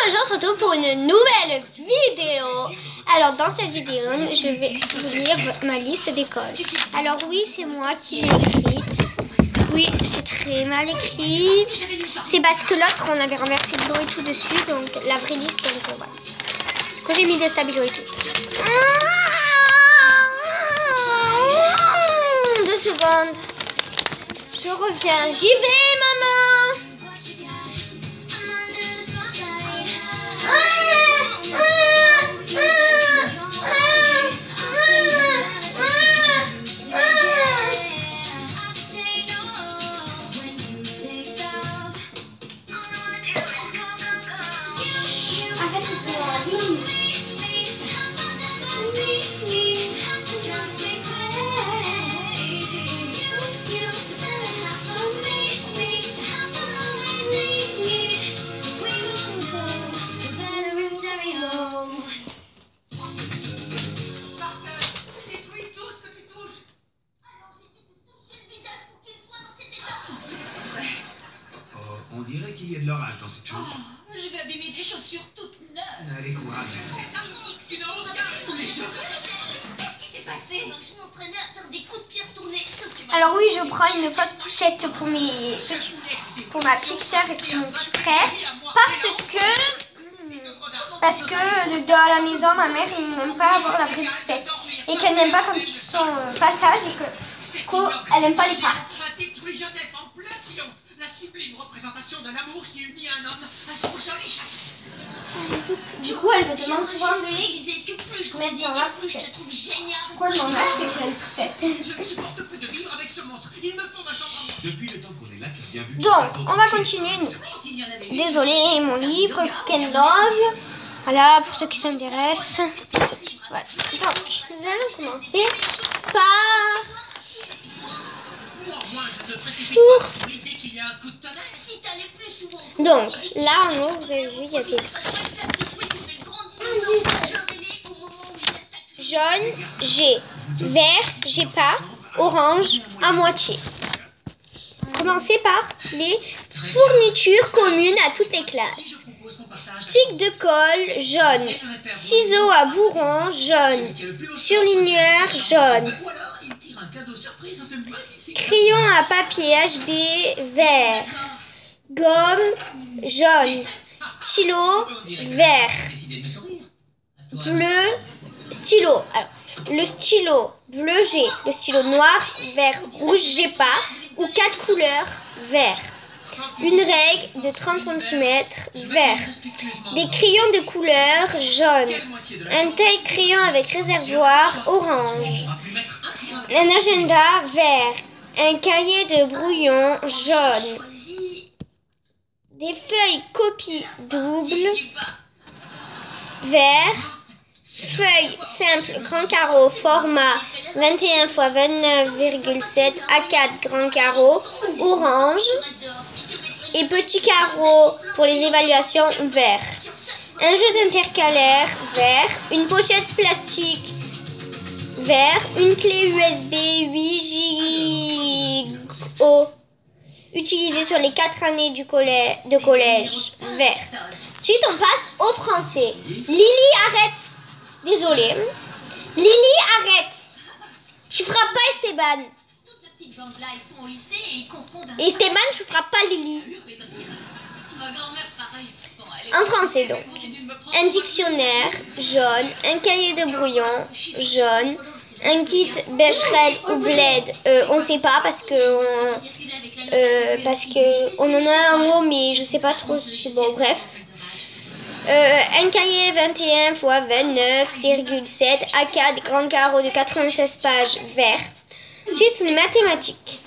bonjour, on se retrouve pour une nouvelle vidéo. Alors dans cette vidéo, je vais vous lire ma liste d'écoles. Alors oui, c'est moi qui l'ai écrite. Oui, c'est très mal écrit. C'est parce que l'autre, on avait renversé de l'eau et tout dessus. Donc la vraie liste, donc voilà. Quand j'ai mis des stabilos et tout. 2 secondes. Je reviens. J'y vais, maman. On dirait qu'il y a de l'orage dans cette chambre. Oh, je vais abîmer des chaussures toutes neuves. Allez, courage. C'est Qu'est-ce qui s'est passé? Je m'entraînais à faire des coups de pierre tournés. Alors oui, je prends une fausse poussette pour ma petite soeur et pour mon petit frère. Parce que dans la maison, ma mère n'aime pas avoir la vraie poussette. Et qu'elle n'aime pas quand ils sont passage et que du coup, elle n'aime pas les parcs. La sublime représentation de l'amour qui unit un homme à son joli chasse. Du coup, elle me demande souvent de plus je mettre dans la plus je te poussette. trouve génial. Pourquoi elle m'en a acheté plein de poussettes? Je ne supporte plus de vivre avec ce monstre. Il me faut ma chambre. Depuis le temps qu'on est là, tu as bien vu. Donc, on va continuer. Désolée, mon livre, Ken Love. Voilà, pour ceux qui s'intéressent. Voilà. Donc, nous allons commencer par... Four. Donc, là, en haut, vous avez vu, il y a des jaune, j'ai. Vert, j'ai pas. Orange, à moitié. Commencez par les fournitures communes à toutes les classes. Stick de colle, jaune. Ciseaux à bourron, jaune. Surligneur, jaune. Crayon à papier HB, vert. Gomme, jaune. Stylo, vert. Bleu, stylo. Alors, le stylo bleu, j'ai. Le stylo noir, vert, rouge, j'ai pas. Ou 4 couleurs, vert. Une règle de 30 cm, vert. Des crayons de couleur, jaune. Un taille-crayon avec réservoir, orange. Un agenda, vert. Un cahier de brouillon, jaune. Des feuilles copie double, vert. Feuille simple grand carreau format 21 x 29,7 A4 grand carreau orange et petit carreau pour les évaluations vert. Un jeu d'intercalaire vert, une pochette plastique vert, une clé USB 8 Go utilisée sur les 4 années de collège vert. Ensuite on passe au français. Lily, arrête. Désolée. Lily, arrête. Tu frappes pas Esteban. Et Esteban, tu frappes pas Lily. En français donc. Un dictionnaire jaune, un cahier de brouillon jaune, un kit Becherel ou Bled, on sait pas parce que on en a un mot mais je sais pas trop. Bon bref. Un cahier 21 x 29,7 A4 grand carreau de 96 pages vert. Ensuite, les mathématiques.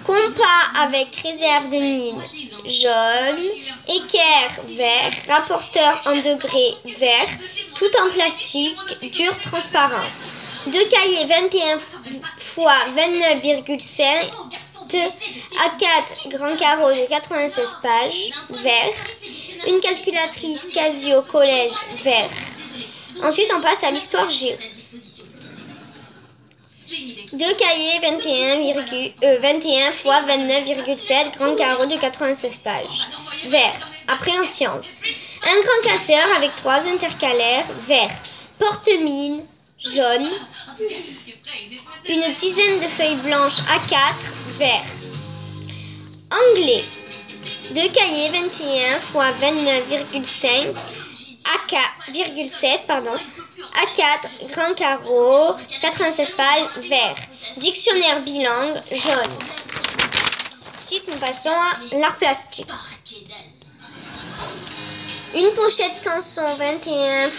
Compas avec réserve de mine jaune. Équerre vert. Rapporteur en degrés vert. Tout en plastique dur transparent. 2 cahiers 21 x 29,7 A4 grand carreau de 96 pages vert. Une calculatrice Casio collège vert. Ensuite, on passe à l'histoire géo. 2 cahiers 21 x 29,7 grand carreau de 96 pages. Vert. Après en sciences. Un grand classeur avec 3 intercalaires, vert. Porte-mine, jaune. Une dizaine de feuilles blanches A4, vert. Anglais. 2 cahiers 21 x 29,5 AK,7 pardon. A4, grand carreau, 96 pages, vert. Dictionnaire bilingue, jaune. Ensuite, nous passons à l'art plastique. Une pochette canson 21 x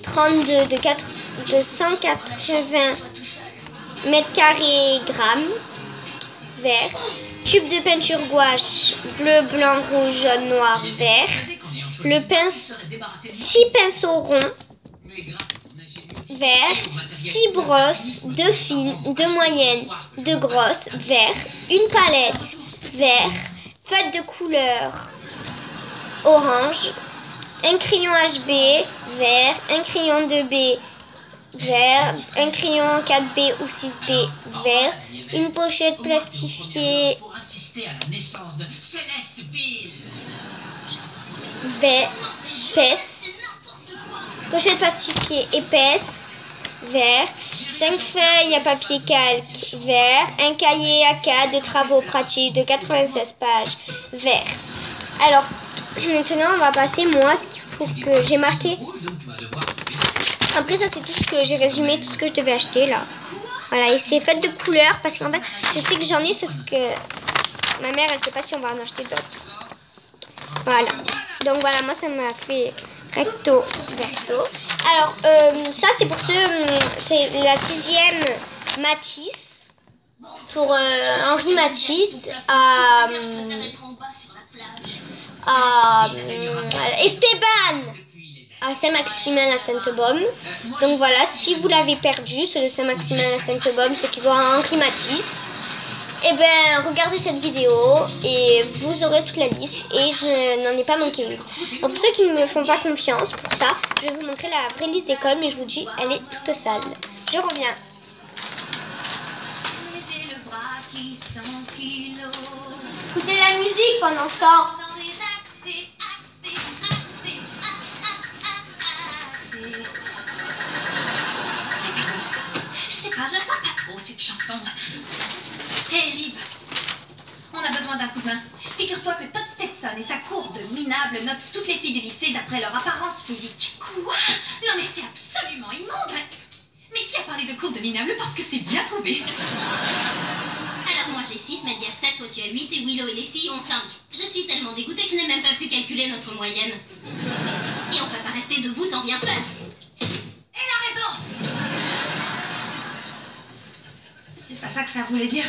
32 de 180 mètres carrés grammes, vert. Tube de peinture gouache, bleu, blanc, rouge, jaune, noir, vert. 6 pinceaux ronds, vert. 6 brosses, 2 fines, 2 moyennes, 2 grosses, vert. Une palette, vert. Feuille de couleur, orange. Un crayon HB, vert. Un crayon 2B, vert. Un crayon 4B ou 6B, vert. Une pochette plastifiée, Pour assister à la naissance de Céleste Bill. épaisse. Pochette plastifiée épaisse, vert. 5 feuilles à papier calque, vert. Un cahier A4 de travaux pratiques de 96 pages, vert. Alors, maintenant, on va passer, moi, ce qu'il faut que j'ai marqué. Après, ça, c'est tout ce que j'ai résumé, tout ce que je devais acheter, là. Voilà, et c'est fait de couleurs, parce qu'en fait, je sais que j'en ai, sauf que ma mère, elle sait pas si on va en acheter d'autres. Voilà. Donc, voilà, moi, ça m'a fait recto verso. Alors, ça, c'est pour ceux... c'est la 6e Matisse. Pour Henri Matisse. Esteban à Saint-Maximin à Sainte-Baume. Donc voilà, si vous l'avez perdu, ceux de Saint-Maximin à Sainte-Baume, ceux qui vont à Henri Matisse, eh ben regardez cette vidéo et vous aurez toute la liste et je n'en ai pas manqué une. Donc pour ceux qui ne me font pas confiance pour ça, je vais vous montrer la vraie liste d'école, mais je vous dis, elle est toute sale. Je reviens. Écoutez la musique pendant ce temps. Je la sens pas trop cette chanson. Hé Liv, on a besoin d'un coup de main. Figure-toi que Todd Stetson et sa cour de minables notent toutes les filles du lycée d'après leur apparence physique. Quoi? Non mais c'est absolument immonde. Mais qui a parlé de cour de minables parce que c'est bien trouvé. Alors moi j'ai 6, Maddy a 7, toi tu as 8 et Willow et Leslie ont 5. Je suis tellement dégoûtée que je n'ai même pas pu calculer notre moyenne. Et on va pas rester debout sans rien faire. Elle a raison. C'est pas ça que ça voulait dire.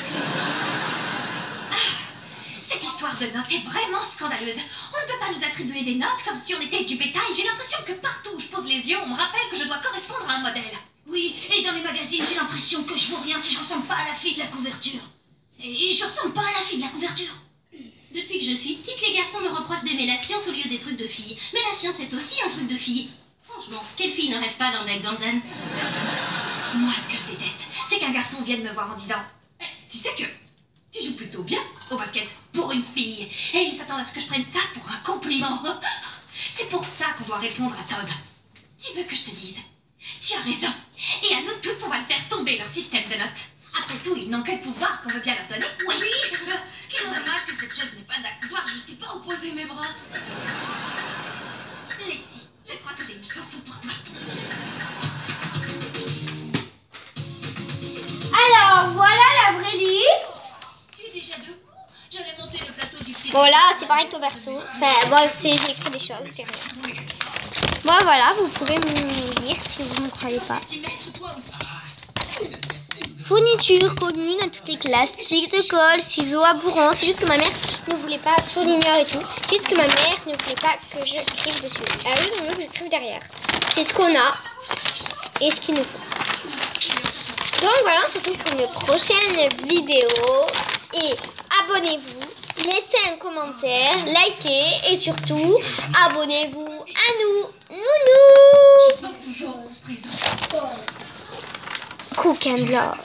Cette histoire de notes est vraiment scandaleuse. On ne peut pas nous attribuer des notes comme si on était du bétail. J'ai l'impression que partout où je pose les yeux, on me rappelle que je dois correspondre à un modèle. Oui, et dans les magazines, j'ai l'impression que je vaux rien si je ressemble pas à la fille de la couverture. Et je ressemble pas à la fille de la couverture. Depuis que je suis petite, les garçons me reprochent d'aimer la science au lieu des trucs de filles. Mais la science est aussi un truc de fille. Franchement, quelle fille ne rêve pas d'un Black Ganzen? Moi, ce que je déteste, c'est qu'un garçon vienne me voir en disant tu sais que tu joues plutôt bien au basket pour une fille. Et il s'attend à ce que je prenne ça pour un compliment. C'est pour ça qu'on doit répondre à Todd. Tu veux que je te dise? Tu as raison. Et à nous toutes, on va le faire tomber leur système de notes. Après tout, ils n'ont que le pouvoir qu'on veut bien leur donner. Oui. Quel dommage que cette chaise n'ait pas d'accoudoir. Je ne sais pas opposer mes bras. Leslie, je crois que j'ai une chanson pour toi. Alors, voilà la vraie liste. Tu es déjà debout? J'allais monter le plateau du pied. Bon, là, c'est pareil au verso. Enfin, moi, j'ai écrit des choses derrière. Bon, voilà, vous pouvez me lire si vous ne me croyez pas. Fourniture commune à toutes les classes, tic de colle, ciseaux à bourron. C'est juste que ma mère ne voulait pas surligneur et tout. C'est juste que ma mère ne voulait pas que je écrive dessus. Elle veut que j'écrive derrière. C'est ce qu'on a et ce qu'il nous faut. Donc voilà, on se retrouve pour une prochaine vidéo. Et abonnez-vous, laissez un commentaire, likez et surtout abonnez-vous à nous. Nounou. Cook and love.